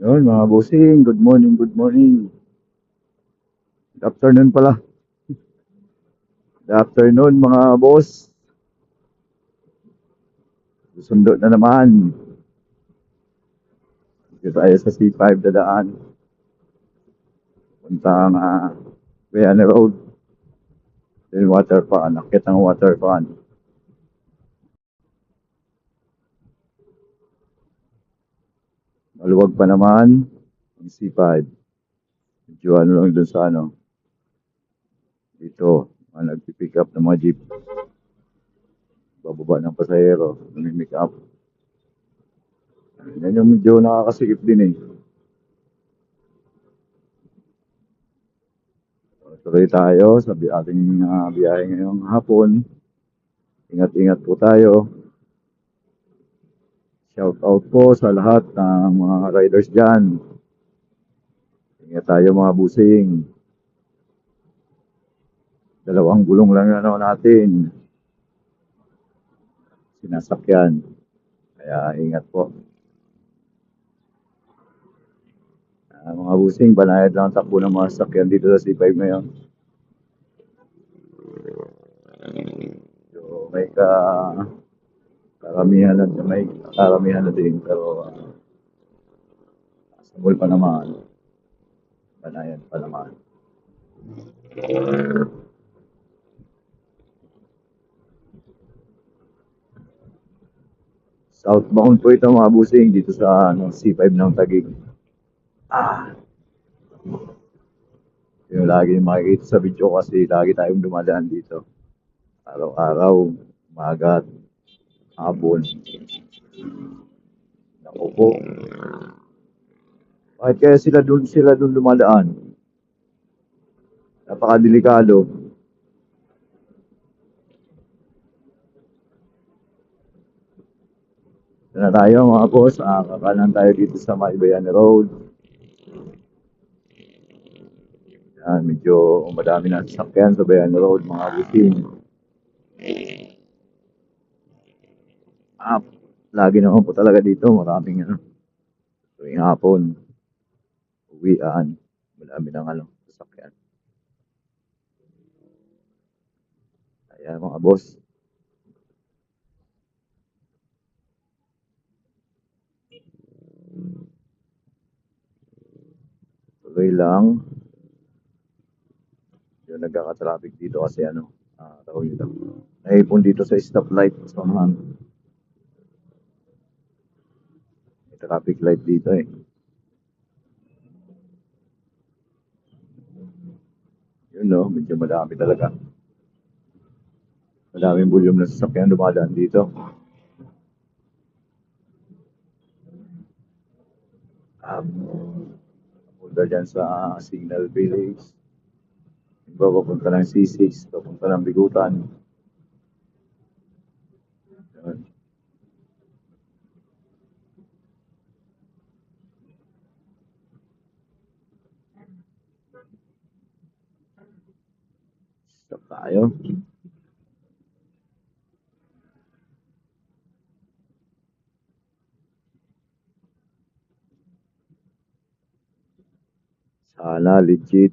Yun, mga bossing, good morning, good morning. Good afternoon pala. Good afternoon, mga boss. Susundo na naman. Dito tayo sa C5 dadaan. Puntang Bayani Road. Then water pan, akit ng water pan. Maluwag pa naman ang C5. Medyo ano lang dun sa ano. Dito, nagpipick up ng mga jeep. Bababa ng pasahero, namimick up. Yan yung medyo nakakasikip din eh. Tuloy tayo sa ating biyahe ngayong hapon. Ingat-ingat po tayo. Shout out po sa lahat ng mga riders dyan. Ingat tayo mga busing. Dalawang gulong lang ano natin. Sinasakyan. Kaya ingat po. Mga busing, banayad lang ang takbo ng mga sasakyan dito sa C5 ngayon. So, may karamihan na din. Pero sabol pa naman. Banayad pa naman. Southbound po ito mga busing dito sa C5 ng Taguig. Yung lagi makikita sa video kasi lagi tayong dumadaan dito. Araw-araw, umaga, hapon. Naku po. Bakit kaya sila dun dumadaan? Napakadelikado. Ito na tayo mga boss. Kakanan tayo dito sa Maybayan Road. Yan, medyo madami na sasakyan sa Bayan Road, mga busin. Ah, lagi naman po talaga dito. Maraming tuwing hapon. Uwian. Madami ng sasakyan. Ayan mga boss. Tuloy lang. Yung nagkaka-traffic dito kasi tawag dito. Naipon dito sa stoplight. So, may traffic light dito eh. Yun no, medyo madami talaga. Madaming volume na sasakyan dumadaan dito. Punta dyan sa Signal Village. Iba papunta ng C6, papunta ng Bigutan. Yun. Stop tayo. Sana legit.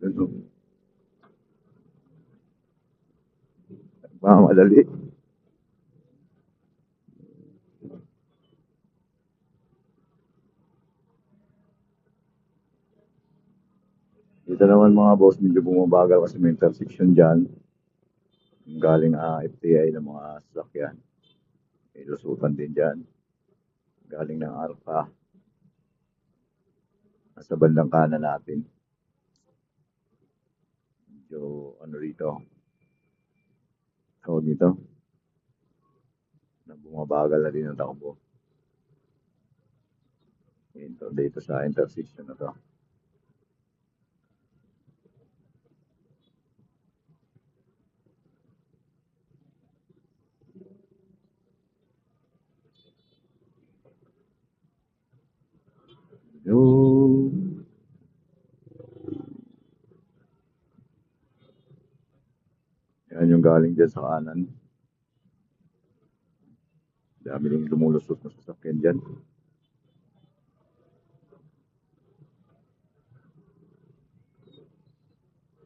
Yun. Nagmamadali. Dito naman mga boss, medyo bumabagal kasi may intersection dyan. Galing FTI ng mga sasakyan. May lusutan din dyan. Galing ng Alpha. Nasa bandang kanan natin. Medyo rito. Tawag dito. Na bumabagal na din ang takbo. Dito sa intersection na to. Yung ang galing dyan sa kanan. Dami rin lumulusot na sasakyan dyan.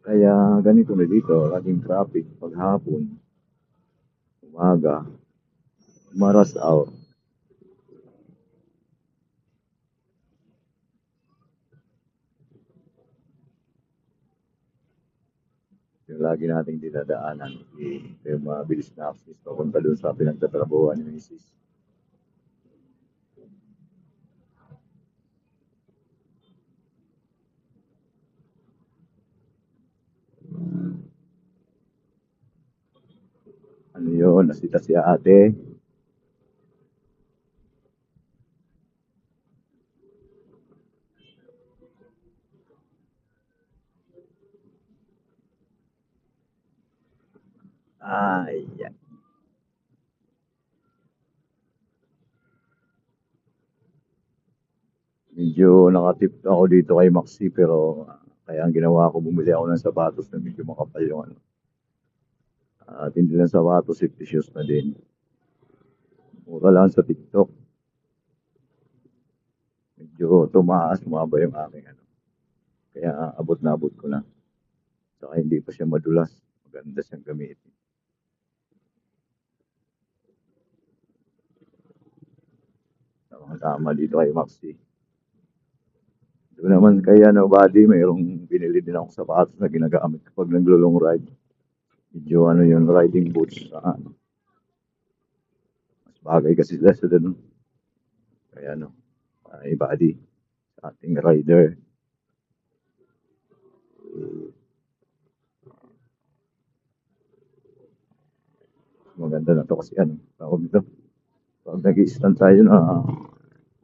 Kaya ganito na dito, laging traffic paghapon, umaga, maras out. Yung lagi nating dinadaanan, yung mabilis na access papunta doon sa pinagtatrabuhan ni Mrs. Ano yun, nasita si ate. Ay, yan. Medyo nakatip ako dito kay Maxi pero kaya ang ginawa ko, bumili ako ng sapatos na medyo makapal yung ano. At hindi lang sapatos, safety shoes na din. Mura lang sa TikTok. Medyo tumaas, sumaba yung aking ano. Kaya abot na abot ko na. Saka hindi pa siya madulas. Maganda siyang gamitin. Tama dito kay Maxi. Doon naman kay ano, Buddy, mayroong binili din ako sapatos na ginagamit kapag naglo-long ride. Medyo ano yun, riding boots. Ano. Mas bagay kasi sila sa doon. Kaya ano, ay Buddy, sa ating rider. Maganda na to kasi ano, tawag dito. Pag nag-i-stand tayo na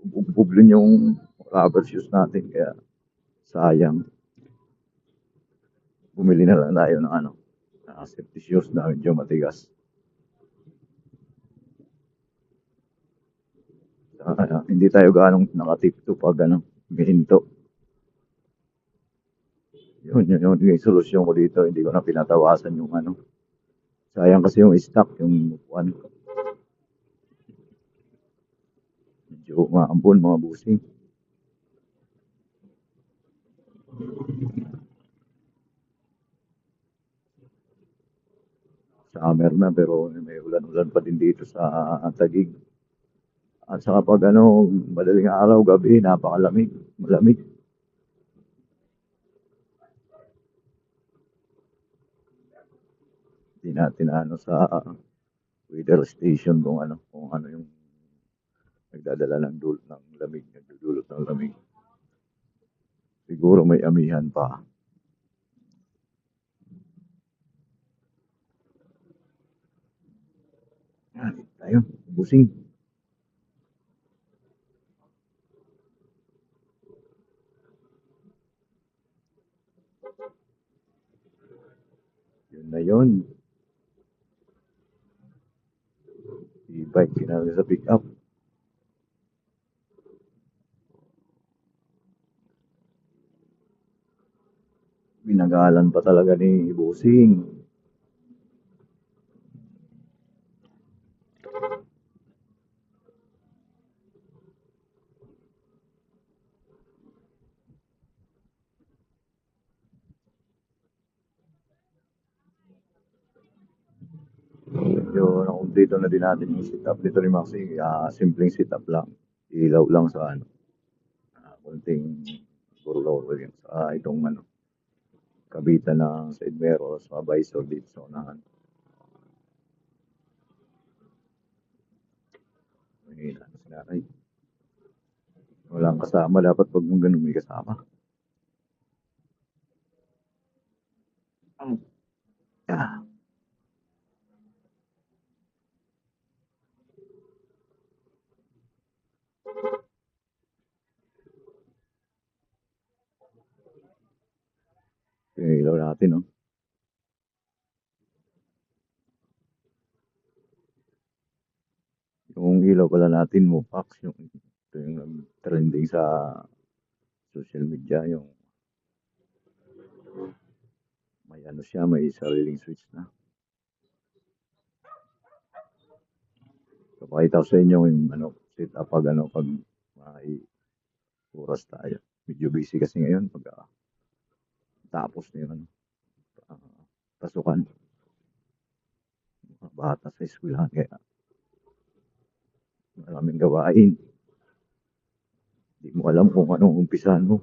bublin yung rubber shoes natin, kaya sayang. Bumili na lang tayo ng ano, safety shoes na medyo matigas. Hindi tayo ganong nakatip to pag ano, mihinto. Yun yung solusyon ko dito, hindi ko na pinatawasan yung ano. Sayang kasi yung stock, yung upuan. Medyo maampun mga busing. Summer na pero may ulan-ulan pa din dito sa Taguig. At saka pag ano, madaling araw, gabi, napakalamig, malamig. Hindi natin ano sa weather station kung ano yung nagdadala ng dulot ng lamig, nagdudulot ng lamig. Siguro may amihan pa. Yan, tayo, busing. Yun na yun. E-bike kinala sa pick up. Binagalan pa talaga ni Busing. Medyo nakumplito na din natin yung sit up dito ni Maxi. Simpleng sit up lang. Ilaw lang sa ano. Kunting burlaw rin sa itong ano. Kabitan ng side mirror sa visor dito sa unahan. Mahina na sinakay. Walang kasama. Dapat pag mong ganun may kasama. Ah. Yung ilaw natin, no? Yung ilaw pala natin, Mopax, ito yung trending sa social media, yung may ano siya, may sariling switch na. Papakita ko sa inyo yung ano, sit up pag ano, pag may oras tayo. Medyo busy kasi ngayon pag tapos na yung ano, pasukan. Mga bata sa eskwelahan kaya maraming gawain. Hindi mo alam kung anong umpisahan mo.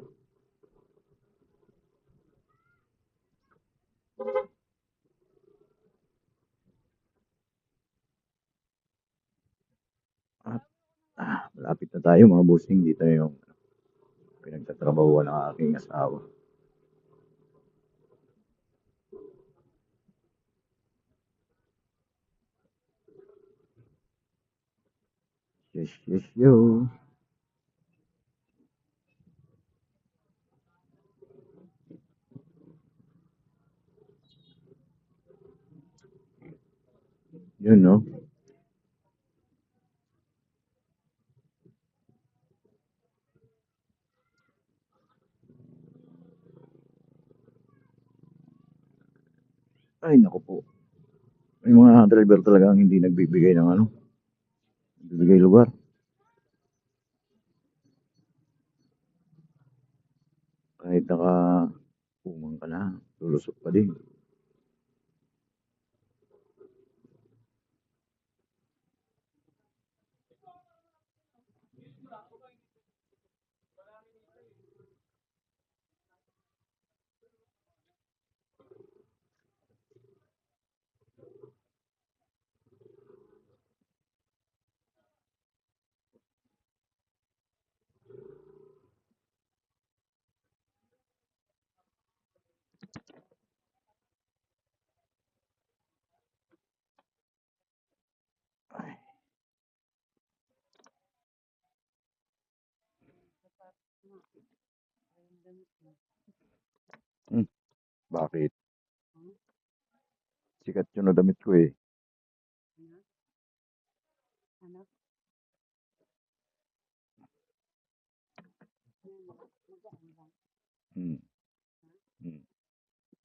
At malapit na tayo mga bossing. Dito na yung pinagtatrabahuan ng aking asawa. Yes, yes, yo. Yun, no? Ay, naku po. May mga driver talagang hindi nagbibigay ng ano, nagbibigay lugar. Kahit naka-pumang ka na, lulusot pa din. Ay, hmm, bakit? Sikat yun na damit ko eh. Hmm, hmm.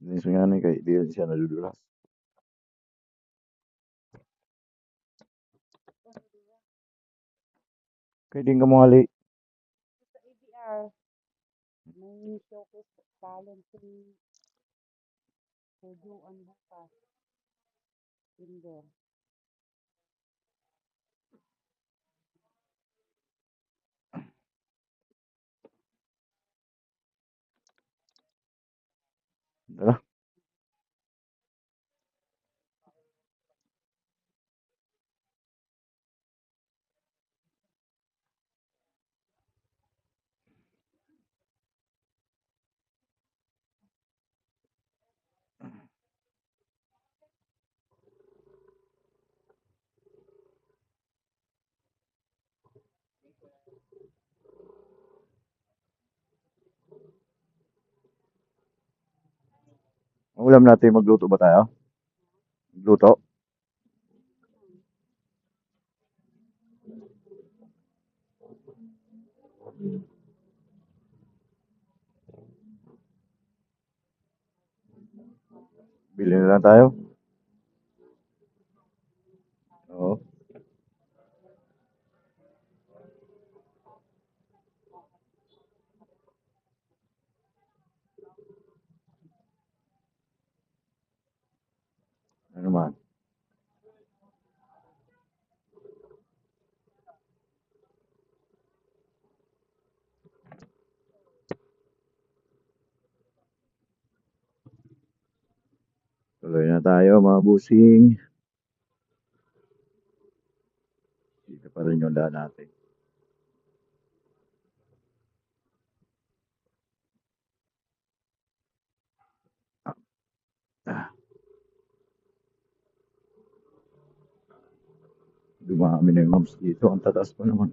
Linis nga na kay, di siya nadudulas. Kaya din ka mga Sa ABR, may showcase talent yung tujuan bukas. Indoor. Dala, ang ulam natin, magluto ba tayo? Magluto? Bili na lang tayo? Oo. Ano man? Tuloy na tayo mga busing. Dito pa rin yung daan natin. Ah, dumami na yung hams dito. Ang tatas pa naman.